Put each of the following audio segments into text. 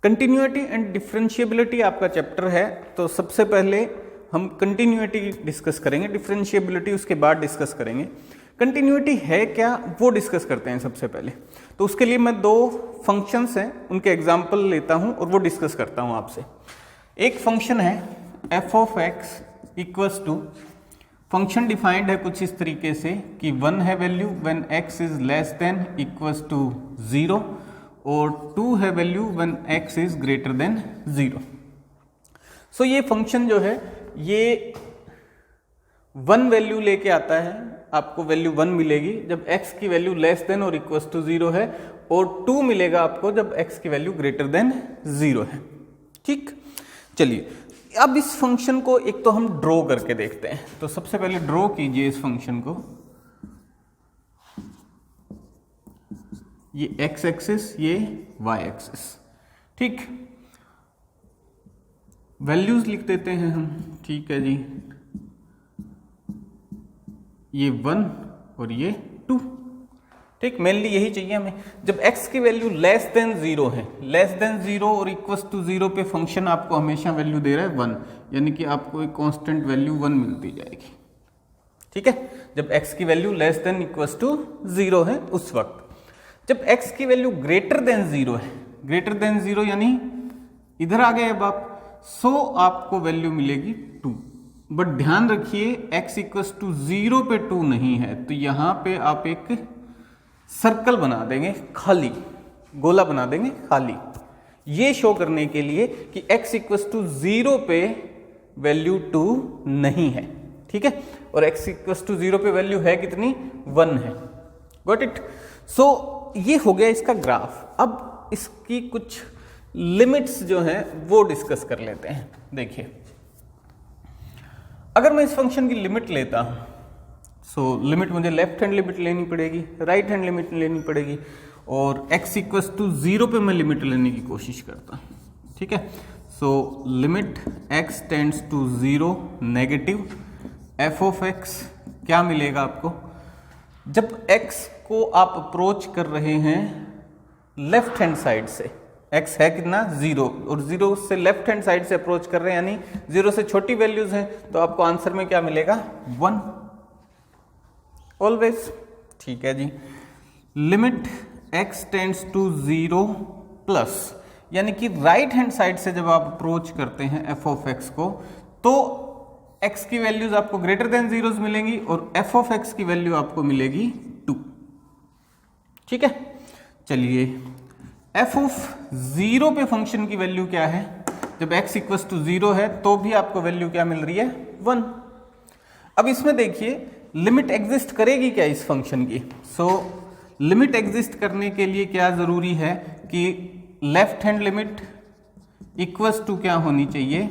Continuity and differentiability आपका chapter है, तो सबसे पहले हम कंटिन्यूटी डिस्कस करेंगे, डिफरेंशिएबिलिटी उसके बाद डिस्कस करेंगे। कंटिन्यूटी है क्या वो डिस्कस करते हैं सबसे पहले। तो उसके लिए मैं दो फंक्शंस हैं उनके एग्जाम्पल लेता हूं और वो डिस्कस करता हूं आपसे। एक फंक्शन है f of x equals to, function defined है कुछ इस तरीके से कि 1 है value when x is less than equals to 0 और 2 है value when x is greater than 0। So ये फंक्शन जो है ये 1 वैल्यू लेके आता है, आपको वैल्यू 1 मिलेगी जब x की वैल्यू लेस देन और इक्वल्स टू 0 है, और 2 मिलेगा आपको जब x की वैल्यू ग्रेटर देन 0 है। ठीक, चलिए अब इस फंक्शन को एक तो हम ड्रॉ करके देखते हैं। तो सबसे पहले ड्रॉ कीजिए इस फंक्शन को, ये x एक्सिस ये y एक्सिस। ठीक, वैल्यूज लिख देते हैं हम। ठीक है जी, ये 1 और ये 2। ठीक, मेनली यही चाहिए हमें। जब x की वैल्यू लेस देन 0 है, लेस देन 0 और इक्वल्स टू 0 पे फंक्शन आपको हमेशा वैल्यू दे रहा है 1, यानी कि आपको एक कांस्टेंट वैल्यू 1 मिलती जाएगी। ठीक है, जब x की value less than equals to 0 है उस वक्त। जब x की वैल्यू ग्रेटर देन 0 है, ग्रेटर देन 0 यानी इधर आ गए अब आप, सो आपको वैल्यू मिलेगी 2। बट ध्यान रखिए x इक्वल्स टू 0 पे 2 नहीं है, तो यहां पे आप एक सर्कल बना देंगे, खाली गोला बना देंगे खाली, ये शो करने के लिए कि x इक्वल्स टू 0 पे वैल्यू 2 नहीं है। ठीक है, और x इक्वल्स टू 0 पे वैल्यू है कितनी, 1 है। Got it. सो ये हो गया इसका ग्राफ। अब इसकी कुछ लिमिट्स जो हैं वो डिस्कस कर लेते हैं। देखिए, अगर मैं इस फंक्शन की लिमिट लेता हूं, सो लिमिट मुझे लेफ्ट हैंड लिमिट लेनी पड़ेगी, राइट हैंड लिमिट लेनी पड़ेगी, और x इक्वल्स टू 0 पे मैं लिमिट लेने की कोशिश करता हूं। ठीक है, so limit x tends to 0 negative f of x क्या मिलेगा आपको, जब x को आप अप्रोच कर रहे हैं लेफ्ट हैंड साइड से, x है कितना 0 और 0 से लेफ्ट हैंड साइड से अप्रोच कर रहे हैं, यानी 0 से छोटी वैल्यूज हैं, तो आपको आंसर में क्या मिलेगा 1 ऑलवेज। ठीक है जी, limit x tends to 0 plus, यानी कि राइट हैंड साइड से जब आप अप्रोच करते हैं f ऑफ x को, तो x की वैल्यूज आपको ग्रेटर देन 0 मिलेंगी और f ऑफ x की वैल्यू आपको मिलेगी 2। ठीक है, चलिए f ऑफ 0 पे फंक्शन की वैल्यू क्या है, जब x इक्वल्स टू 0 है तो भी आपको वैल्यू क्या मिल रही है 1। अब इसमें देखिए लिमिट एग्जिस्ट करेगी क्या इस फंक्शन की। सो लिमिट एग्जिस्ट करने के लिए क्या जरूरी है कि left hand limit equals to क्या होनी चाहिए,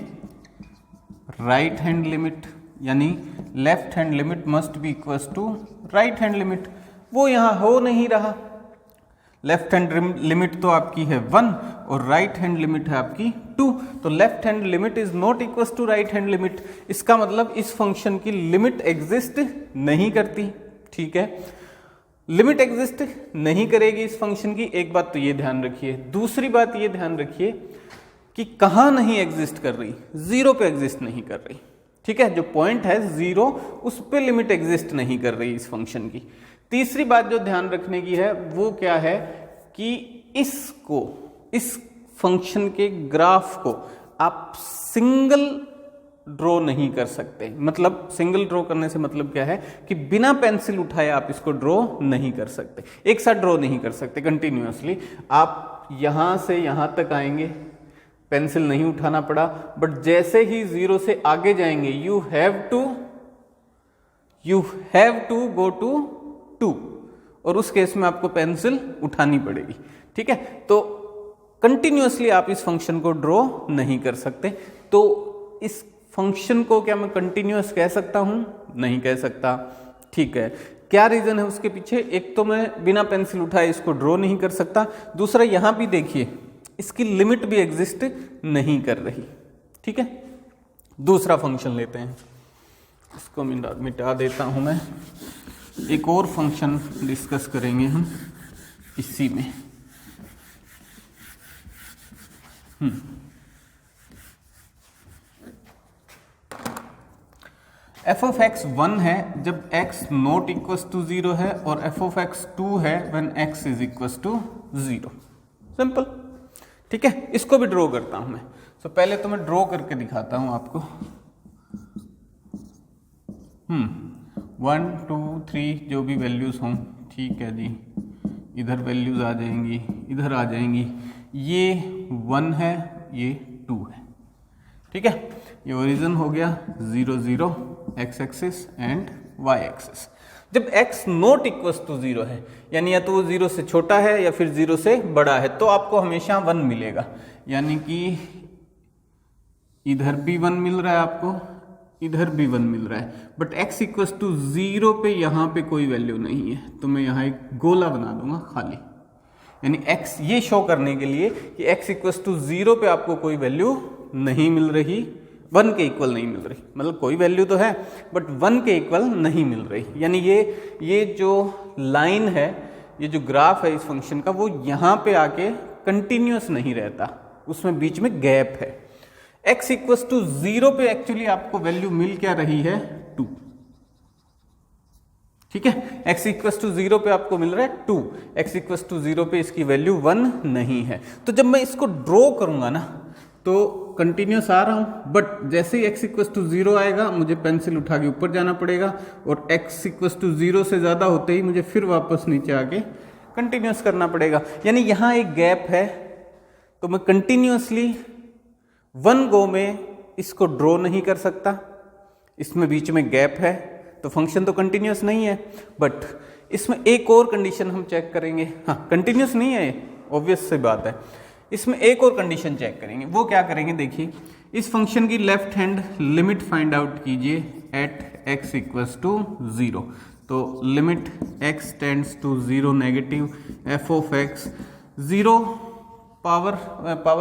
राइट हैंड लिमिट, यानी left hand limit must be equals to right hand limit. वो यहां हो नहीं रहा। लेफ्ट हैंड लिमिट तो आपकी है 1 और राइट हैंड लिमिट है आपकी 2, तो left hand limit is not equals to right hand limit. इसका मतलब इस फंक्शन की लिमिट एग्जिस्ट नहीं करती। ठीक है, लिमिट एग्जिस्ट नहीं करेगी इस फंक्शन की, एक बात तो ये ध्यान रखिए। दूसरी बात ये ध्यान रखिए कि कहां नहीं एग्जिस्ट कर रही, 0 पे एग्जिस्ट नहीं कर रही। ठीक है, जो पॉइंट है 0 उस पे लिमिट एग्जिस्ट नहीं कर रही इस फंक्शन की। तीसरी बात जो ध्यान रखने की है वो क्या है कि इसको, इस फंक्शन के ग्राफ को आप सिंगल ड्रॉ नहीं कर सकते। मतलब सिंगल ड्रॉ करने से मतलब क्या है कि बिना पेंसिल उठाए आप इसको ड्रॉ नहीं कर सकते, एक साथ ड्रॉ नहीं कर सकते कंटिन्यूअसली। आप यहां से यहां तक आएंगे, पेंसिल नहीं उठाना पड़ा, बट जैसे ही 0 से आगे जाएंगे you have to go to 2, और उस केस में आपको पेंसिल उठानी पड़ेगी। ठीक है, तो कंटिन्यूअसली आप इस फंक्शन को ड्रॉ नहीं कर सकते। तो इस फंक्शन को क्या मैं कंटिन्यूअस कह सकता हूं, नहीं कह सकता। ठीक है, क्या रीजन है उसके पीछे, एक तो मैं बिना पेंसिल उठाए इसको ड्रॉ नहीं कर सकता, दूसरा यहां भी देखिए इसकी लिमिट भी एग्जिस्ट नहीं कर रही। ठीक है, दूसरा फंक्शन लेते हैं, इसको मिटा देता हूं मैं। एक और फंक्शन डिस्कस करेंगे हम इसी में। एफ ऑफ एक्स 1 है जब x नॉट इक्वस टू 0 है, और एफ ऑफ एक्स 2 है when x is equals to 0। Simple, ठीक है। इसको भी ड्रॉ करता हूं मैं। तो पहले तो मैं ड्रॉ करके दिखाता हूं आपको। 1 2 3 जो भी वैल्यूज हों, ठीक है जी, इधर वैल्यूज आ जाएंगी, इधर आ जाएंगी। ये 1 है, ये 2 है, ठीक है। ये ओरिजिन हो गया 0 0 x axis and y axis. जब x नॉट इक्वस टू 0 है, यानी या तो वो 0 से छोटा है या फिर 0 से बड़ा है, तो आपको हमेशा 1 मिलेगा। यानी कि इधर भी 1 मिल रहा है आपको, इधर भी 1 मिल रहा है, बट x इक्वस टू 0 पे यहाँ पे कोई वैल्यू नहीं है, तो मैं यहाँ एक गोला बना दूंगा खाली। यानी x ये शो करने के लिए कि x इक्वस टू 0 पे आपको कोई वैल्यू नहीं मिल रही, 1 के इक्वल नहीं मिल रही। मतलब कोई वैल्यू तो है बट 1 के इक्वल नहीं मिल रही। यानी ये जो लाइन है, ये जो ग्राफ है इस फंक्शन का, वो यहाँ पे आके कंटिन्यूअस नहीं रहता, उसमें बीच में गैप है। x इक्वस टू 0 पे एक्चुअली आपको वैल्यू मिल क्या रही है, 2, ठीक है। x इक्वस टू 0 पे आपको मिल रहा है 2, x इक्वस टू 0 पे इसकी वैल्यू 1 नहीं है। तो जब मैं इसको ड्रॉ करूंगा ना, तो कंटिन्यूस आ रहा हूं, बट जैसे ही x इक्वस टू 0 आएगा मुझे पेंसिल उठा के ऊपर जाना पड़ेगा, और x इक्वस टू 0 से ज्यादा होते ही मुझे फिर वापस नीचे आके कंटिन्यूस करना पड़ेगा। यानी यहां एक गैप है, तो मैं कंटिन्यूसली 1 गो में इसको ड्रॉ नहीं कर सकता, इसमें बीच में गैप है, तो फंक्शन तो कंटिन्यूस नहीं है। बट इसमें एक और कंडीशन हम चेक करेंगे। हाँ, कंटिन्यूस नहीं है, ऑब्वियस सी बात है। इसमें एक और कंडीशन चेक करेंगे। वो क्या करेंगे, देखिए, इस फंक्शन की left hand limit find out कीजिए एट x इक्वल्स टू 0। तो limit x tends to 0 negative f of x 0 power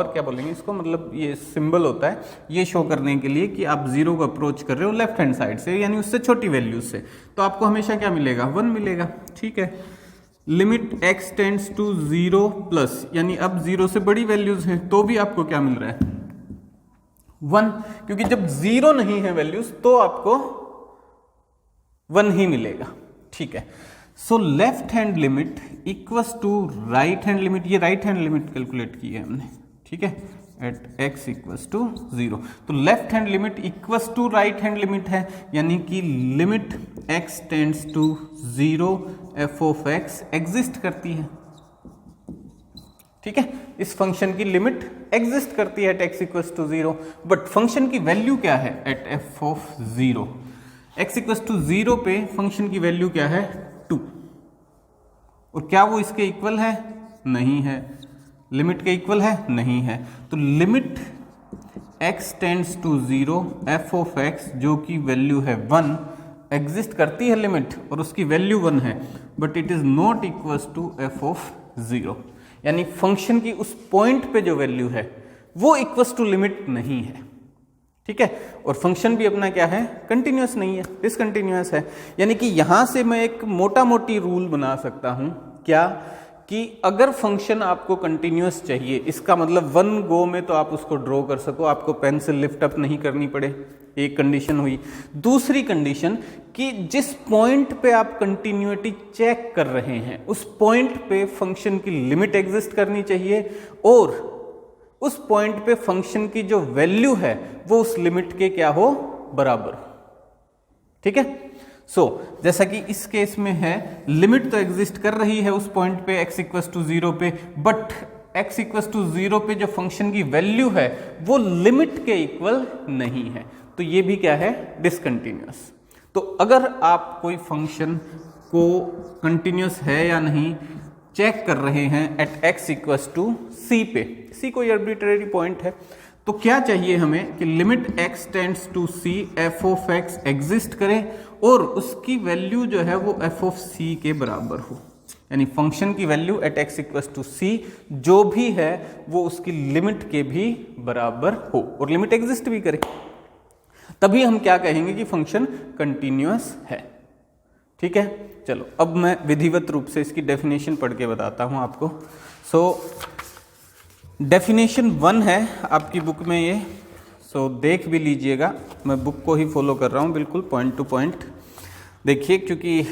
क्या बोलेंगे इसको, मतलब ये सिंबल होता है ये शो करने के लिए कि आप 0 को अप्रोच कर रहे हो लेफ्ट हैंड साइड से, यानी उससे छोटी वैल्यूज से, तो आपको हमेशा क्या मिलेगा, 1 मिलेगा, ठीक है। Limit x tends to 0 plus, यानी अब 0 से बड़ी वैल्यूज हैं तो भी आपको क्या मिल रहा है, 1, क्योंकि जब 0 नहीं है वैल्यूज तो आपको 1 ही मिलेगा, ठीक है। So left hand limit equals to right hand limit, ये राइट हैंड लिमिट कैलकुलेट की है हमने, ठीक है, एट x इक्वल्स टू 0। तो left hand limit equals to right hand limit है, यानी कि limit x tends to 0 f of x exist करती है, ठीक है। इस फंक्शन की लिमिट एग्जिस्ट करती है at x equals to 0, but function की वैल्यू क्या है at f of 0। x equals to 0 पे फंक्शन की वैल्यू क्या है, 2, और क्या वो इसके इक्वल है, नहीं है। लिमिट के इक्वल है, नहीं है। तो limit x tends to 0 f of x, जो कि वैल्यू है 1, एग्जिस्ट करती है लिमिट और उसकी वैल्यू 1 है, but it is not equals to f of 0। यानी फंक्शन की उस पॉइंट पे जो वैल्यू है वो इक्वल्स टू लिमिट नहीं है, ठीक है। और फंक्शन भी अपना क्या है, कंटिन्यूअस नहीं है, डिसकंटिन्यूअस है। यानी कि यहां से मैं एक मोटा मोटी रूल बना सकता हूं, क्या, कि अगर फंक्शन आपको कंटिन्यूअस चाहिए, इसका मतलब 1 गो में तो आप उसको ड्रॉ कर सको, आपको पेंसिल लिफ्ट अप नहीं करनी पड़े, एक कंडीशन हुई। दूसरी कंडीशन कि जिस पॉइंट पे आप कंटिन्यूटी चेक कर रहे हैं उस पॉइंट पे फंक्शन की लिमिट एग्जिस्ट करनी चाहिए, और उस पॉइंट पे फंक्शन की जो वैल्यू है वो उस लिमिट के क्या हो, बराबर, ठीक है। सो जैसा कि इस केस में है, लिमिट तो एग्जिस्ट कर रही है उस पॉइंट पे x इक्वल्स टू 0 पे, बट x इक्वल्स टू 0 पे जो फंक्शन की वैल्यू है वो लिमिट के इक्वल नहीं है, तो ये भी क्या है, डिसकंटिन्यूअस। तो अगर आप कोई फंक्शन को कंटिन्यूअस है या नहीं चेक कर रहे हैं at x equals to c पे, c कोई आर्बिट्रेरी पॉइंट है, तो क्या चाहिए हमें कि limit x tends to c f of x exist करे और उसकी वैल्यू जो है वो f ऑफ c के बराबर हो। यानी फंक्शन की value at x equals to c जो भी है वो उसकी लिमिट के भी बराबर हो और लिमिट एग्जिस्ट भी करे, तभी हम क्या कहेंगे कि फंक्शन कंटिन्यूअस है, ठीक है। चलो अब मैं विधिवत रूप से इसकी डेफिनेशन पढ़ के बताता हूं आपको। सो डेफिनेशन 1 है आपकी बुक में ये, सो देख भी लीजिएगा, मैं बुक को ही फॉलो कर रहा हूँ बिल्कुल पॉइंट टू पॉइंट। देखिए, क्योंकि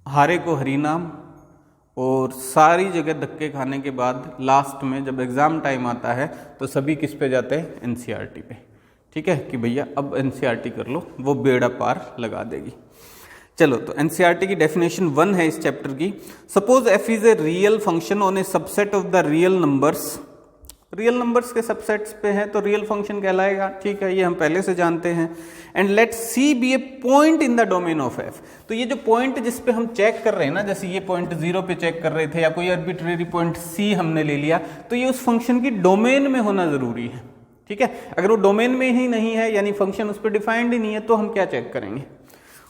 हारे को हरी नाम, और सारी जगह धक्के खाने के बाद लास्ट में जब एग्ज़ाम टाइम आता है तो सभी किस पे जाते हैं, एनसीईआरटी पे। ठीक है कि भैया अब एनसीईआरटी कर लो, वो बेड़ा पार लगा देगी। चलो, तो एनसीईआरटी की डेफिनेशन 1 है इस चैप्टर की। Suppose F is a real function on A subset of the real numbers. Real numbers के सबसेट्स पे है तो रियल फंक्शन कहलाएगा। ठीक है, ये हम पहले से जानते हैं। And let c be a point in the domain of f. तो ये जो पॉइंट जिस पे हम चेक कर रहे हैं ना, जैसे ये पॉइंट 0 पे चेक कर रहे थे या कोई आर्बिट्रेरी पॉइंट सी हमने ले लिया, तो ये उस फंक्शन की डोमेन में होना जरूरी है। ठीक है, अगर वो डोमेन में ही नहीं है, यानी फंक्शन उस पर डिफाइंड ही नहीं है, तो हम क्या चेक करेंगे,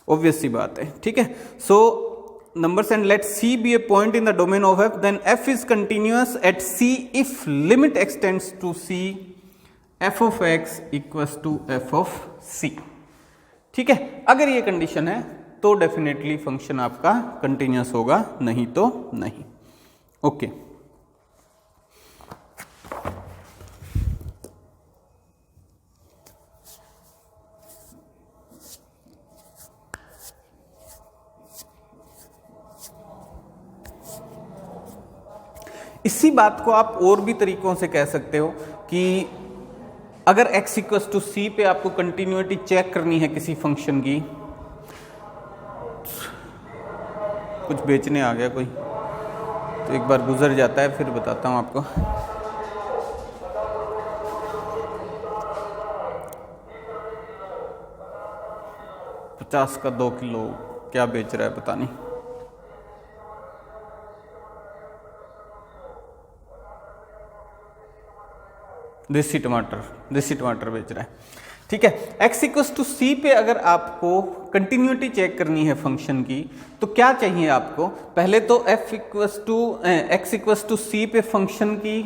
ऑब्वियस सी बात है। ठीक है, सो numbers and let C be a point in the domain of f, then f is continuous at C if limit x tends to C, f of x equals to f of C। ठीक है, अगर ये condition है तो definitely function आपका continuous होगा, नहीं तो नहीं। ओके, इसी बात को आप और भी तरीकों से कह सकते हो कि अगर x इक्वल्स टू सी पे आपको कंटिन्यूटी चेक करनी है किसी फंक्शन की। कुछ बेचने आ गया कोई, तो एक बार गुजर जाता है, फिर बताता हूं आपको। $50 का 2 किलो क्या बेच रहा है पता नहीं। देसी टमाटर बेच रहा है। ठीक है, x इक्वल्स टू सी पे अगर आपको कंटिन्यूटी चेक करनी है फंक्शन की, तो क्या चाहिए आपको, पहले तो x इक्वल्स टू सी पे फंक्शन की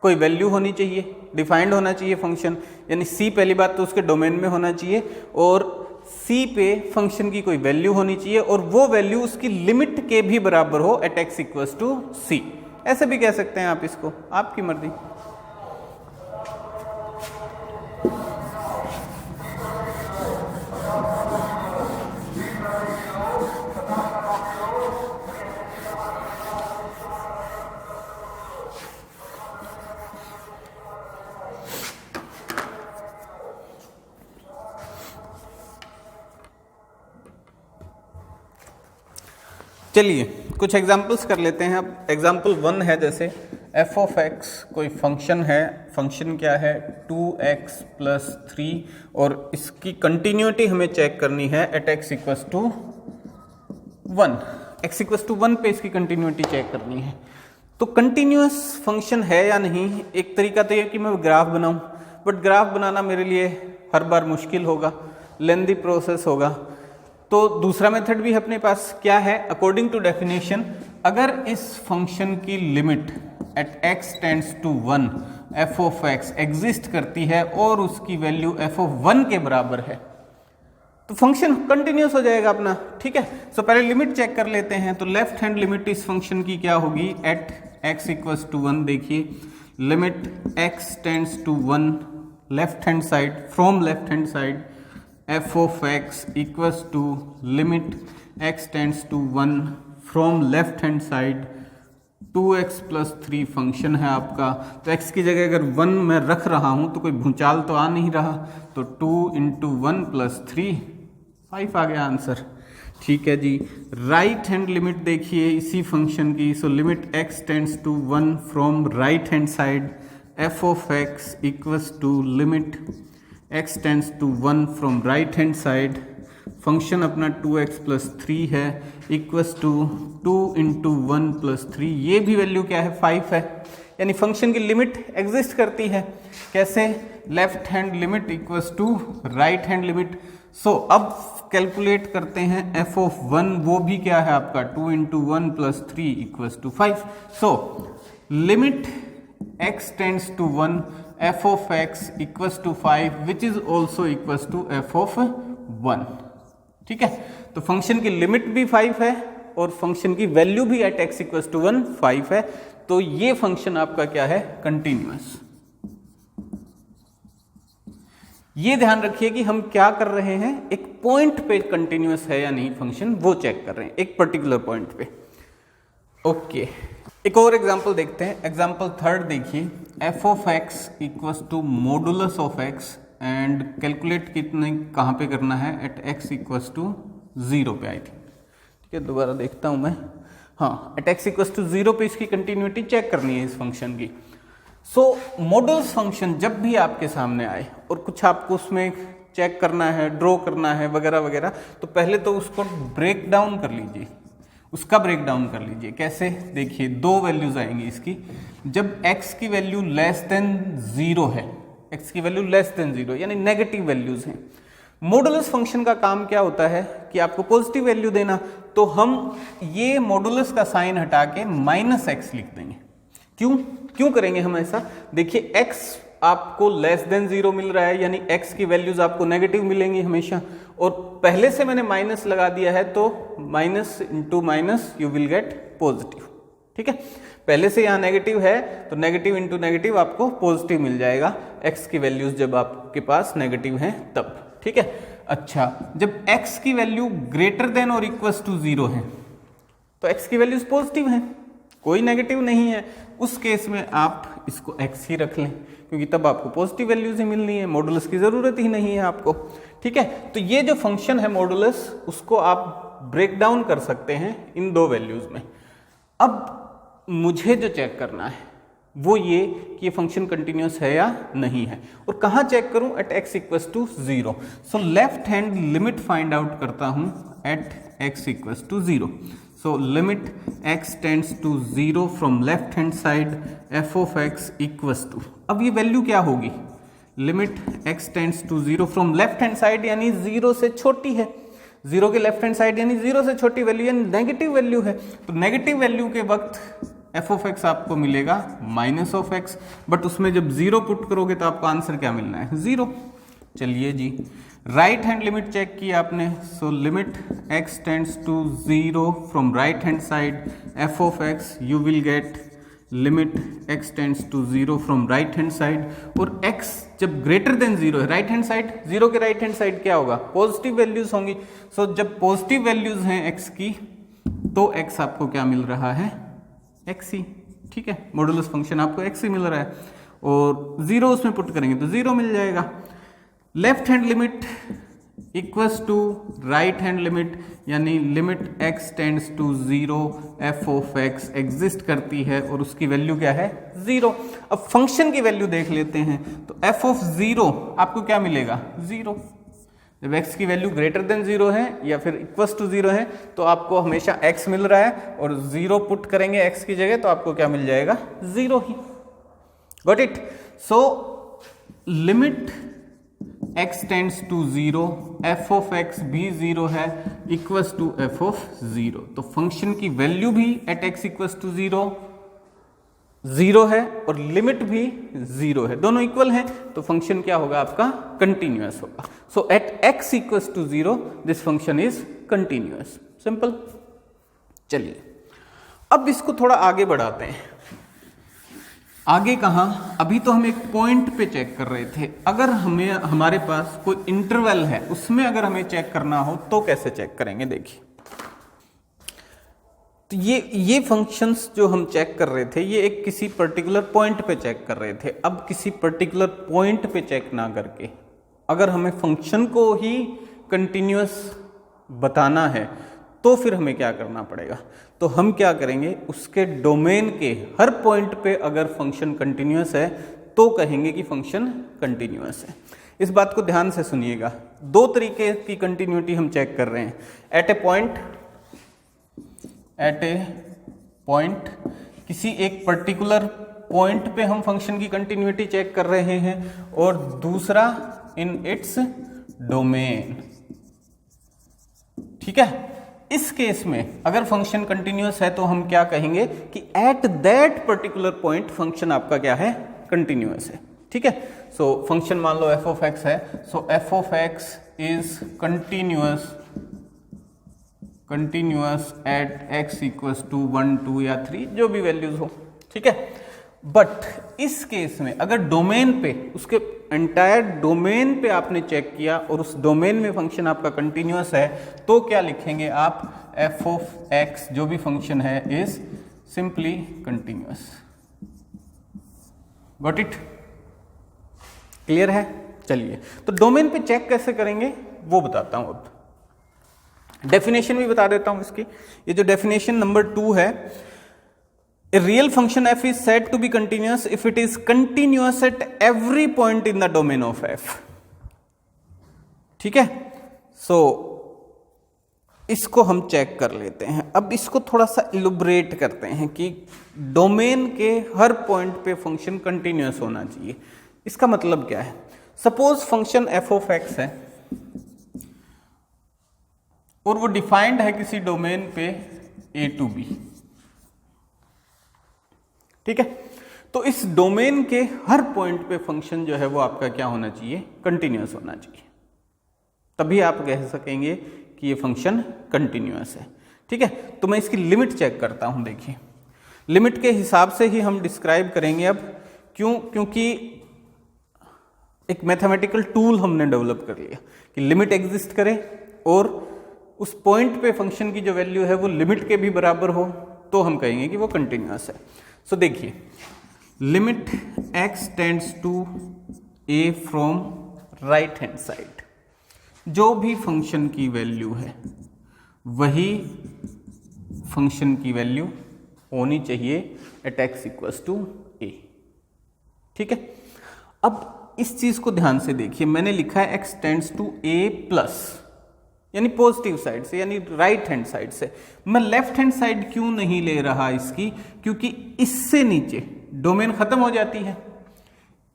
कोई वैल्यू होनी चाहिए, डिफाइंड होना चाहिए फंक्शन, यानी c पहली बात तो उसके डोमेन में होना चाहिए, और c पे फंक्शन की कोई वैल्यू होनी चाहिए, और वो वैल्यू उसकी लिमिट के भी बराबर हो एट x इक्वल्स टू सी। ऐसे भी कह सकते हैं आप इसको, आपकी मर्जी। चलिए कुछ एग्जाम्पल्स कर लेते हैं। अब एग्जाम्पल 1 है, जैसे f ऑफ x कोई फंक्शन है, फंक्शन क्या है 2x + 3, और इसकी कंटिन्यूटी हमें चेक करनी है at x equals to 1। x equals to 1 पे इसकी कंटिन्यूटी चेक करनी है। तो कंटिन्यूअस फंक्शन है या नहीं, एक तरीका तो ये कि मैं ग्राफ बनाऊं, बट ग्राफ बनाना मेरे लिए हर बार मुश्किल होगा, लेंदी प्रोसेस होगा। तो दूसरा मेथड भी अपने पास क्या है, अकॉर्डिंग टू डेफिनेशन, अगर इस फंक्शन की limit at x tends to 1 f of x exist करती है और उसकी वैल्यू f ऑफ 1 के बराबर है, तो फंक्शन कंटिन्यूअस हो जाएगा अपना। ठीक है, सो पहले लिमिट चेक कर लेते हैं। तो लेफ्ट हैंड लिमिट इस फंक्शन की क्या होगी, एट x इक्वल्स टू 1। देखिए, limit x tends to 1 left hand side, from left hand side f of x equals to limit x tends to 1 from left hand side 2x + 3 function है आपका। तो x की जगह अगर 1 मैं रख रहा हूं तो कोई भूचाल तो आ नहीं रहा, तो 2 × 1 + 3 5 आ गया आंसर। ठीक है जी, राइट हैंड लिमिट देखिए इसी फंक्शन की। So limit x tends to 1 from right hand side f of x equals to limit x tends to 1 from right hand side, function अपना 2x + 3 है, इक्वल्स टू 2 × 1 + 3, ये भी value क्या है 5 है, यानी फंक्शन की लिमिट एग्जिस्ट करती है। कैसे, left hand limit equals to right hand limit. So अब कैलकुलेट करते हैं f of 1, वो भी क्या है आपका 2 × 1 + 3 equals to 5। So limit x tends to 1 f of x equals to 5 which is also equals to f of 1। ठीक है, तो फंक्शन की लिमिट भी 5 है और फंक्शन की वैल्यू भी एट x equals to 1 5 है। तो ये फंक्शन आपका क्या है, कंटिन्यूअस। ये ध्यान रखिए कि हम क्या कर रहे हैं, एक पॉइंट पे कंटिन्यूअस है या नहीं फंक्शन, वो चेक कर रहे हैं एक पर्टिकुलर पॉइंट पे। ओके, एक और एग्जांपल देखते हैं। एग्जांपल थर्ड देखिए, f of x equals to modulus of x and calculate कितने कहाँ पे करना है, एट एक्स इक्वल्स टू 0 पे आई थिंक। ठीक है, दोबारा देखता हूँ मैं। हाँ, एट एक्स इक्वल्स टू 0 पे इसकी कंटिन्यूटी चेक करनी है इस फंक्शन की। सो मॉडुलस फंक्शन जब भी आपके सामने आए और कुछ आपको उसमें चेक करना है, ड्रॉ करना है वगैरह वगैरह, तो पहले तो उसको ब्रेक डाउन कर लीजिए, उसका ब्रेक डाउन कर लीजिए। कैसे, देखिए दो वैल्यूज आएंगी इसकी। जब x की वैल्यू लेस देन 0 है, x की वैल्यू लेस देन 0 यानी नेगेटिव वैल्यूज हैं। मॉडुलस फंक्शन का काम क्या होता है कि आपको पॉजिटिव वैल्यू देना, तो हम ये मॉडुलस का साइन हटा के -x लिख देंगे। क्यों करेंगे हम ऐसा, देखिए x आपको लेस देन 0 मिल रहा है, यानी x की वैल्यूज आपको नेगेटिव मिलेंगी हमेशा, और पहले से मैंने माइनस लगा दिया है, तो minus into minus you will gate positive. ठीक है, पहले से यहाँ नेगेटिव है तो नेगेटिव इंटू नेगेटिव आपको पॉजिटिव मिल जाएगा, x की वैल्यूज जब आपके पास नेगेटिव हैं तब। ठीक है, अच्छा, जब x की वैल्यू ग्रेटर देन और इक्वल्स टू 0 है तो x की वैल्यूज पॉजिटिव हैं, कोई नेगेटिव नहीं है, उस केस में आप इसको x ही रख लें, क्योंकि तब आपको पॉजिटिव वैल्यूज ही मिलनी है, मॉडुलस की जरूरत ही नहीं है आपको। ठीक है, तो ये जो फंक्शन है मॉडुलस, उसको आप ब्रेक डाउन कर सकते हैं इन दो वैल्यूज में। अब मुझे जो चेक करना है वो ये कि ये फंक्शन कंटिन्यूअस है या नहीं है, और कहाँ चेक करूं, at x equals to 0। So left hand limit find out करता हूं at x equals to 0। So limit x tends to 0 from left hand side f of x equals to, अब ये वैल्यू क्या होगी, limit x tends to 0 from left hand side यानी 0 से छोटी है, 0 के लेफ्ट हैंड साइड यानी 0 से छोटी वैल्यू यानी नेगेटिव वैल्यू है, तो नेगेटिव वैल्यू के वक्त f of x आपको मिलेगा माइनस ऑफ x, बट उसमें जब 0 पुट करोगे तो आपको आंसर क्या मिलना है, 0। चलिए जी, राइट हैंड लिमिट चेक की आपने, so limit x tends to 0 from right hand side f of x, you will get limit x tends to 0 from right hand side, और x जब ग्रेटर देन 0 है, राइट हैंड साइड 0 के right hand side क्या होगा, positive values होंगी। सो जब positive values हैं x की, तो x आपको क्या मिल रहा है, x ही। ठीक है, मॉडुलस फंक्शन आपको x ही मिल रहा है, और 0 उसमें पुट करेंगे तो 0 मिल जाएगा। Left hand limit equals to right hand limit, यानी limit x tends to 0 f of x exist करती है, और उसकी वैल्यू क्या है, 0। अब फंक्शन की वैल्यू देख लेते हैं, तो f ऑफ 0 आपको क्या मिलेगा, 0। जब x की वैल्यू ग्रेटर देन 0 है या फिर इक्वल्स टू 0 है तो आपको हमेशा x मिल रहा है, और 0 पुट करेंगे x की जगह तो आपको क्या मिल जाएगा, 0 ही। Got it. So limit x tends to 0, f of x भी 0 है, इक्वल्स टू f ऑफ 0, तो फंक्शन की वैल्यू भी एट x इक्वल्स टू 0 है, और लिमिट भी 0 है, दोनों इक्वल हैं, तो फंक्शन क्या होगा आपका, कंटिन्यूअस होगा। So at x equals to 0 this function is continuous, simple. चलिए अब इसको थोड़ा आगे बढ़ाते हैं। आगे कहाँ, अभी तो हम एक पॉइंट पे चेक कर रहे थे, अगर हमें हमारे पास कोई इंटरवल है उसमें अगर हमें चेक करना हो तो कैसे चेक करेंगे, देखिए। तो ये फंक्शंस जो हम चेक कर रहे थे ये एक किसी पर्टिकुलर पॉइंट पे चेक कर रहे थे। अब किसी पर्टिकुलर पॉइंट पे चेक ना करके अगर हमें फंक्शन को ही कंटिन्यूअस बताना है तो फिर हमें क्या करना पड़ेगा, तो हम क्या करेंगे, उसके डोमेन के हर पॉइंट पे अगर फंक्शन कंटिन्यूअस है तो कहेंगे कि फंक्शन कंटिन्यूअस है। इस बात को ध्यान से सुनिएगा, दो तरीके की कंटिन्यूटी हम चेक कर रहे हैं। एट ए पॉइंट किसी एक पर्टिकुलर पॉइंट पे हम फंक्शन की कंटिन्यूटी चेक कर रहे हैं, और दूसरा इन इट्स डोमेन। ठीक है, इस केस में अगर फंक्शन कंटिन्यूअस है तो हम क्या कहेंगे कि at that particular point function आपका क्या है, कंटिन्यूअस है। ठीक है, सो फंक्शन मान लो f ऑफ x है, so f of x is continuous at x equals to 1 2 या 3 जो भी वैल्यूज हो। ठीक है। बट इस केस में अगर डोमेन पे, उसके एंटायर डोमेन पे आपने चेक किया और उस डोमेन में फंक्शन आपका कंटिन्यूअस है, तो क्या लिखेंगे आप, एफ ऑफ एक्स जो भी फंक्शन है is simply continuous. Got it? Clear है? चलिए, तो डोमेन पे चेक कैसे करेंगे वो बताता हूं। अब डेफिनेशन भी बता देता हूं इसकी। ये जो डेफिनेशन नंबर 2 है, a real function f is said to be continuous if it is continuous at every point in the domain of f। ठीक है, सो इसको हम चेक कर लेते हैं। अब इसको थोड़ा सा इलुब्रेट करते हैं कि डोमेन के हर पॉइंट पे फंक्शन कंटिन्यूअस होना चाहिए। इसका मतलब क्या है? Suppose function f of x है और वो डिफाइंड है किसी डोमेन पे ए टू बी, ठीक है। तो इस डोमेन के हर पॉइंट पे फंक्शन जो है वो आपका क्या होना चाहिए, कंटिन्यूअस होना चाहिए, तभी आप कह सकेंगे कि ये फंक्शन कंटिन्यूअस है, ठीक है। तो मैं इसकी लिमिट चेक करता हूं। देखिए, लिमिट के हिसाब से ही हम डिस्क्राइब करेंगे अब। क्योंकि एक मैथमेटिकल टूल हमने डेवलप कर लिया कि लिमिट एग्जिस्ट करे और उस पॉइंट पे फंक्शन की जो वैल्यू है वो लिमिट के भी बराबर हो, तो हम कहेंगे कि वो कंटिन्यूअस है। सो देखिए, limit x tends to a from right hand side, जो भी फंक्शन की वैल्यू है वही फंक्शन की वैल्यू होनी चाहिए at x equals to a, ठीक है। अब इस चीज को ध्यान से देखिए, मैंने लिखा है x tends to a plus, यानी पॉजिटिव साइड से, यानी राइट हैंड साइड से। मैं लेफ्ट हैंड साइड क्यों नहीं ले रहा इसकी? क्योंकि इससे नीचे डोमेन खत्म हो जाती है।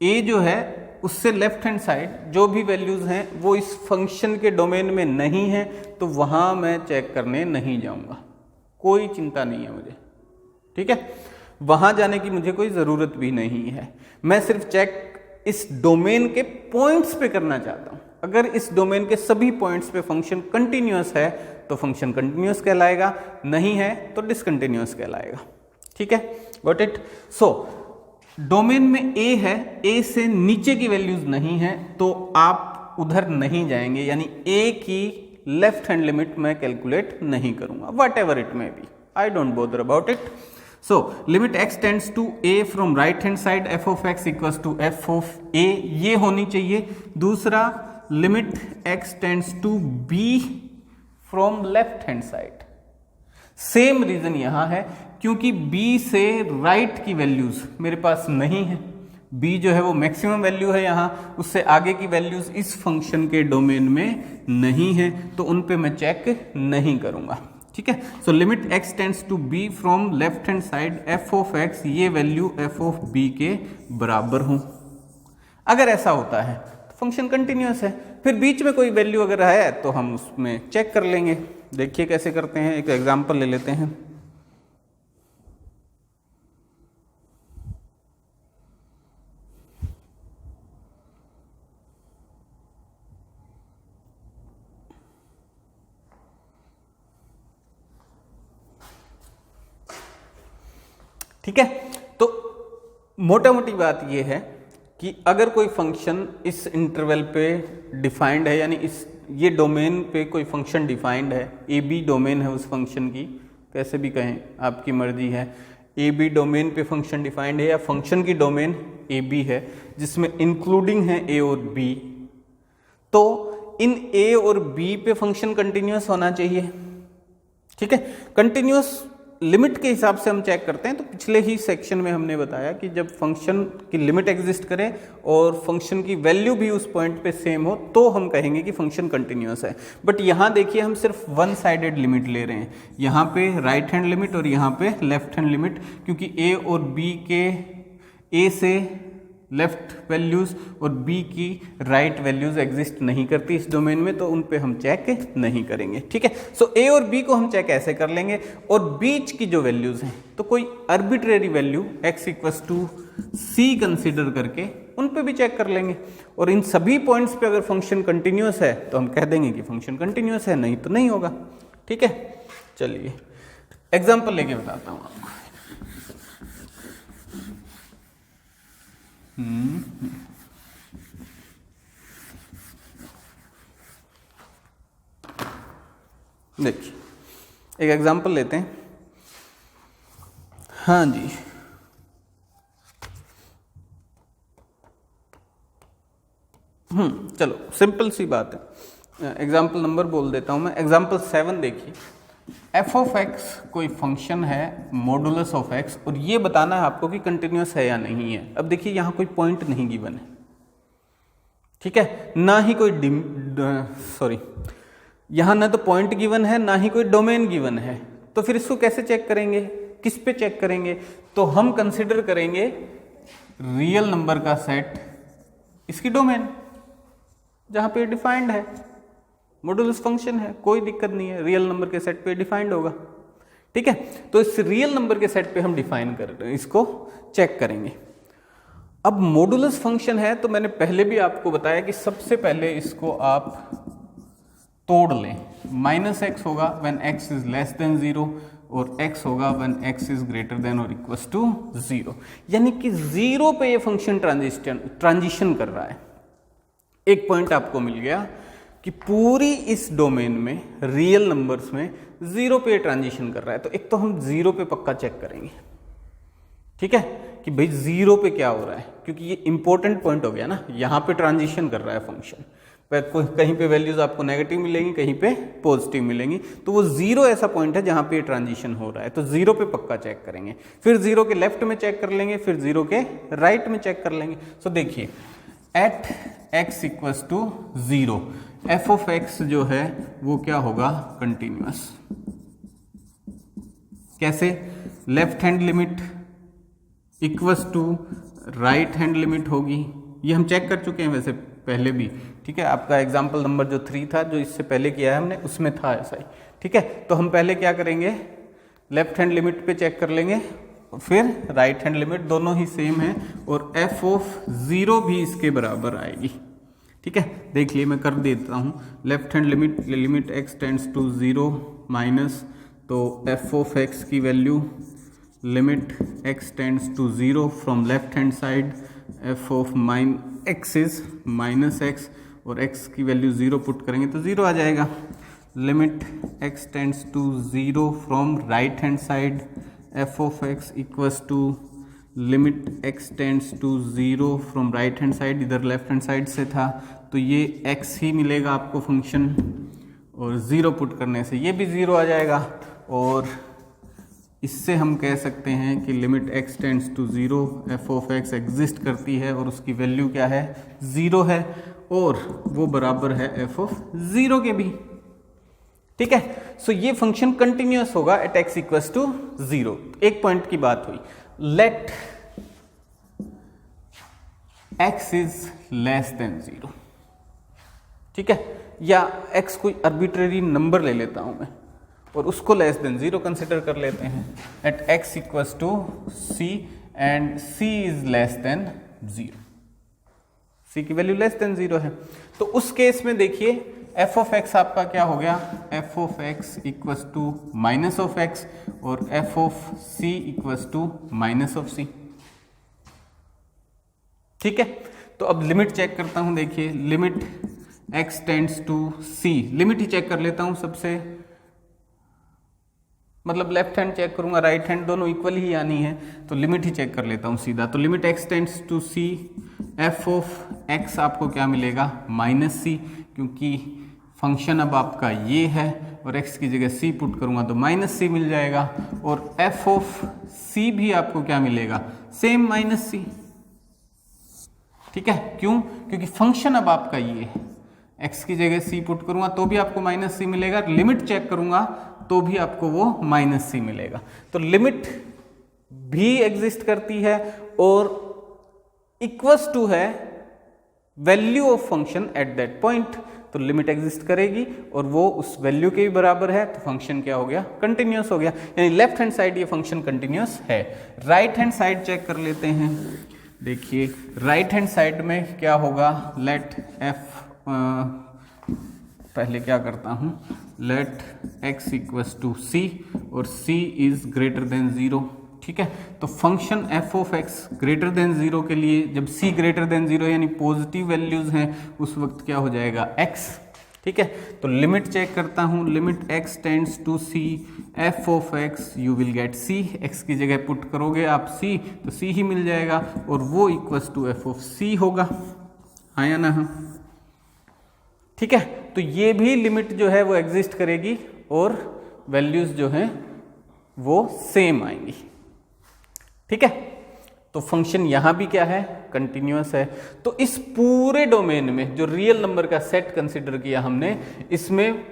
ए जो है उससे लेफ्ट हैंड साइड जो भी वैल्यूज हैं वो इस फंक्शन के डोमेन में नहीं है, तो वहां मैं चेक करने नहीं जाऊंगा, कोई चिंता नहीं है मुझे, ठीक है। वहां जाने की मुझे कोई जरूरत भी नहीं है। मैं सिर्फ चेक इस डोमेन के पॉइंट्स पे करना चाहता हूं। अगर इस डोमेन के सभी पॉइंट्स पे फंक्शन कंटिन्यूअस है तो फंक्शन कंटिन्यूअस कहलाएगा, नहीं है तो डिसकंटिन्यूअस कहलाएगा, ठीक है। Got it? सो डोमेन में ए है, ए से नीचे की वैल्यूज नहीं है, तो आप उधर नहीं जाएंगे, यानी ए की लेफ्ट हैंड लिमिट मैं कैलकुलेट नहीं करूंगा, what ever it may be, I don't bother about it. So limit x tends to a from right hand side f of x equals to f of a, ये होनी चाहिए। दूसरा, limit x tends to b from left hand side, same reason यहां है क्योंकि b से right की values मेरे पास नहीं है। b जो है वो मैक्सिमम वैल्यू है यहां, उससे आगे की वैल्यूज इस फंक्शन के डोमेन में नहीं है, तो उन पे मैं चेक नहीं करूंगा, ठीक है। So limit x tends to b from left hand side f of x, ये वैल्यू f ऑफ b के बराबर हो। अगर ऐसा होता है तो फंक्शन कंटिन्यूअस है। फिर बीच में कोई वैल्यू अगर है तो हम उसमें चेक कर लेंगे। देखिए कैसे करते हैं, एक एग्जांपल ले लेते हैं। ठीक है, तो मोटा मोटी बात यह है कि अगर कोई फंक्शन इस इंटरवल पे डिफाइंड है, यानी इस ये डोमेन पे कोई फंक्शन डिफाइंड है, ए बी डोमेन है उस फंक्शन की, कैसे भी कहें आपकी मर्जी है, ए बी डोमेन पे फंक्शन डिफाइंड है या फंक्शन की डोमेन ए बी है जिसमें इंक्लूडिंग है ए और बी, तो इन ए और बी पे फंक्शन कंटिन्यूअस होना चाहिए, ठीक है। कंटिन्यूअस लिमिट के हिसाब से हम चेक करते हैं, तो पिछले ही सेक्शन में हमने बताया कि जब फंक्शन की लिमिट एग्जिस्ट करे और फंक्शन की वैल्यू भी उस पॉइंट पे सेम हो तो हम कहेंगे कि फंक्शन कंटिन्यूअस है। बट यहाँ देखिए हम सिर्फ वन साइडेड लिमिट ले रहे हैं, यहाँ पे राइट हैंड लिमिट और यहाँ पे लेफ्ट हैंड लिमिट, क्योंकि ए और बी के ए से लेफ्ट वैल्यूज और बी की राइट वैल्यूज एग्जिस्ट नहीं करती इस डोमेन में, तो उन पे हम चेक नहीं करेंगे, ठीक है। सो ए और बी को हम चेक ऐसे कर लेंगे, और बीच की जो वैल्यूज हैं तो कोई arbitrary value x equals to c consider करके उन पे भी चेक कर लेंगे, और इन सभी पॉइंट्स पे अगर फंक्शन कंटिन्यूअस है तो हम कह देंगे कि फंक्शन कंटिन्यूअस है, नहीं तो नहीं होगा, ठीक है। चलिए एग्जाम्पल लेके बताता हूँ आपको। देखिए एक एग्जांपल लेते हैं। हाँ जी, चलो सिंपल सी बात है, एग्जाम्पल नंबर बोल देता हूँ मैं। एग्जाम्पल 7 देखिए, एफ ऑफ एक्स कोई फंक्शन है मॉडुलस ऑफ एक्स, और ये बताना है आपको कि कंटिन्यूस है या नहीं है। अब देखिए यहाँ कोई पॉइंट नहीं गिवन है, ठीक है, ना ही कोई यहाँ ना तो पॉइंट गिवन है ना ही कोई डोमेन गिवन है। तो फिर इसको कैसे चेक करेंगे, किस पे चेक करेंगे? तो हम कंसिडर करेंगे रियल नंबर का सेट इसकी डोमेन, जहां पे डिफाइंड है, मॉडुलस फंक्शन है, कोई दिक्कत नहीं है, रियल नंबर के सेट पे डिफाइंड होगा, ठीक है। तो इस रियल नंबर के सेट पे हम डिफाइन कर रहे हैं, इसको चेक करेंगे। अब मॉडुलस फंक्शन है तो मैंने पहले भी आपको बताया कि सबसे पहले इसको आप तोड़ लें। -x होगा when x is less than 0 और x होगा when x is greater then और इक्वल्स टू 0, यानी कि 0 पे ये फंक्शन ट्रांजिशन कर रहा है। एक पॉइंट आपको मिल गया कि पूरी इस डोमेन में रियल नंबर्स में 0 पे ट्रांजिशन कर रहा है। तो एक तो हम 0 पे पक्का चेक करेंगे, ठीक है, कि भाई 0 पे क्या हो रहा है, क्योंकि ये इंपॉर्टेंट पॉइंट हो गया ना, यहां पे ट्रांजिशन कर रहा है फंक्शन। कहीं पे वैल्यूज आपको नेगेटिव मिलेंगी, कहीं पे पॉजिटिव मिलेंगी, तो वो 0 ऐसा पॉइंट है जहां पे ट्रांजिशन हो रहा है। तो 0 पे पक्का चेक करेंगे, फिर 0 के लेफ्ट में चेक कर लेंगे, फिर 0 के राइट में चेक कर लेंगे। सो देखिए at x equals to 0 f of x जो है वो क्या होगा, कंटिन्यूअस। कैसे? Left hand limit equals to right hand limit होगी। ये हम चेक कर चुके हैं वैसे पहले भी, ठीक है। आपका एग्जाम्पल नंबर जो 3 था, जो इससे पहले किया है हमने, उसमें था ऐसा ही, ठीक है। तो हम पहले क्या करेंगे, लेफ्ट हैंड लिमिट पे चेक कर लेंगे, फिर राइट हैंड लिमिट, दोनों ही सेम है, और एफ ऑफ 0 भी इसके बराबर आएगी, ठीक है। देख लिए मैं कर देता हूँ, left hand limit x tends to 0 minus, तो एफ ऑफ एक्स की value limit x tends to 0 from left hand side, f of x is -x, और x की वैल्यू 0 पुट करेंगे तो 0 आ जाएगा। Limit x tends to 0 from right hand side, f of x equals to limit x tends to 0 from right hand side, इधर left hand side से था तो ये x ही मिलेगा आपको फंक्शन, और 0 पुट करने से ये भी 0 आ जाएगा। और इससे हम कह सकते हैं कि limit x tends to 0 f of x exist करती है और उसकी वैल्यू क्या है, 0 है, और वो बराबर है एफ ऑफ 0 के भी, ठीक है। सो ये फंक्शन कंटिन्यूअस होगा एट x इक्वल्स टू 0। एक पॉइंट की बात हुई, let x is less than 0, ठीक है, या x कोई आर्बिट्रेरी नंबर ले लेता हूं मैं और उसको लेस देन 0 कंसिडर कर लेते हैं, at x equals to c and c is less than 0, c की वैल्यू लेस देन 0 है। तो उस केस में देखिए f ऑफ x आपका क्या हो गया, f of x equals to minus of x, और f of c equals to minus of c, ठीक है। तो अब लिमिट चेक करता हूं, देखिए limit x tends to c, limit ही चेक कर लेता हूं सबसे, मतलब लेफ्ट हैंड चेक करूंगा, राइट हैंड, दोनों इक्वल ही आनी है, तो लिमिट ही चेक कर लेता हूं सीधा। तो limit x tends to c, f of x आपको क्या मिलेगा, -c, क्योंकि फंक्शन अब आपका ये है और x की जगह c पुट करूंगा तो -c मिल जाएगा, और एफ ऑफ c भी आपको क्या मिलेगा, सेम -c, ठीक है। क्यों? क्योंकि फंक्शन अब आपका ये है, x की जगह c पुट करूंगा तो भी आपको -c मिलेगा, लिमिट चेक करूंगा तो भी आपको वो -c मिलेगा। तो लिमिट भी एग्जिस्ट करती है और इक्वल्स टू है value of function at that point, तो लिमिट एग्जिस्ट करेगी और वो उस वैल्यू के भी बराबर है, तो फंक्शन क्या हो गया, कंटिन्यूअस हो गया। यानी लेफ्ट हैंड साइड ये फंक्शन कंटिन्यूअस है। राइट हैंड साइड चेक कर लेते हैं, देखिए राइट हैंड साइड में क्या होगा, लेट एफ, पहले क्या करता हूँ, let x equals to c और c इज ग्रेटर देन 0, ठीक है। तो function f of x greater than 0 के लिए, जब सी ग्रेटर देन 0 यानी पॉजिटिव वैल्यूज हैं, उस वक्त क्या हो जाएगा एक्स। ठीक है, तो लिमिट चेक करता हूं, limit x tends to c f of x, you will get c. X की जगह पुट करोगे आप सी, तो सी ही मिल जाएगा और वो इक्वल्स टू एफ ऑफ सी होगा, हाँ या ना। ठीक है, तो ये भी लिमिट जो है वो एग्जिस्ट करेगी और वैल्यूज जो हैं वो सेम आएंगी। ठीक है, तो फंक्शन यहां भी क्या है, कंटिन्यूअस है। तो इस पूरे डोमेन में जो रियल नंबर का सेट कंसिडर किया हमने, इसमें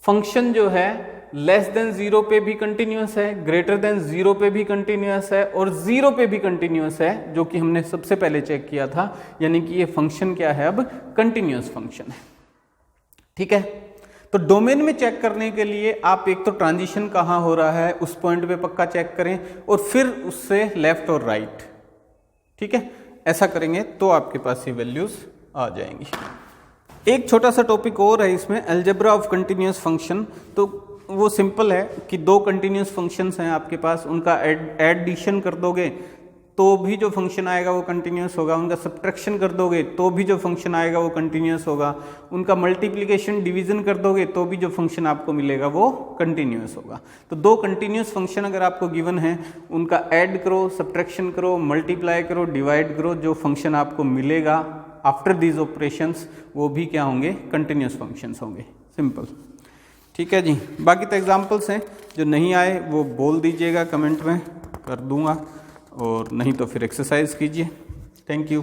फंक्शन जो है लेस देन 0 पे भी कंटिन्यूअस है, ग्रेटर देन 0 पे भी कंटिन्यूअस है और 0 पे भी कंटिन्यूअस है, जो कि हमने सबसे पहले चेक किया था। यानी कि ये फंक्शन क्या है, अब कंटिन्यूअस फंक्शन है। ठीक है, तो डोमेन में चेक करने के लिए आप एक तो ट्रांजिशन कहाँ हो रहा है उस पॉइंट पे पक्का चेक करें और फिर उससे लेफ्ट और राइट। ठीक है, ऐसा करेंगे तो आपके पास ये वैल्यूज आ जाएंगी। एक छोटा सा टॉपिक और है इसमें, अलजेब्रा ऑफ कंटिन्यूअस फंक्शन। तो वो सिंपल है कि दो कंटिन्यूअस फंक्शंस हैं आपके पास, उनका एडिशन कर दोगे तो भी जो फंक्शन आएगा वो कंटिन्यूअस होगा, उनका सब्ट्रैक्शन कर दोगे तो भी जो फंक्शन आएगा वो कंटिन्यूअस होगा, उनका मल्टीप्लिकेशन डिवीजन कर दोगे तो भी जो फंक्शन आपको मिलेगा वो कंटिन्यूअस होगा। तो दो कंटिन्यूअस फंक्शन अगर आपको गिवन है, उनका ऐड करो, सब्ट्रैक्शन करो, मल्टीप्लाई करो, डिवाइड करो, जो फंक्शन आपको मिलेगा आफ्टर दीज ऑपरेशंस वो भी क्या होंगे, कंटिन्यूअस फंक्शंस होंगे। सिंपल। ठीक है जी, बाकी तो एग्जाम्पल्स हैं, जो नहीं आए वो बोल दीजिएगा कमेंट में, कर दूंगा, और नहीं तो फिर एक्सरसाइज कीजिए। Thank you.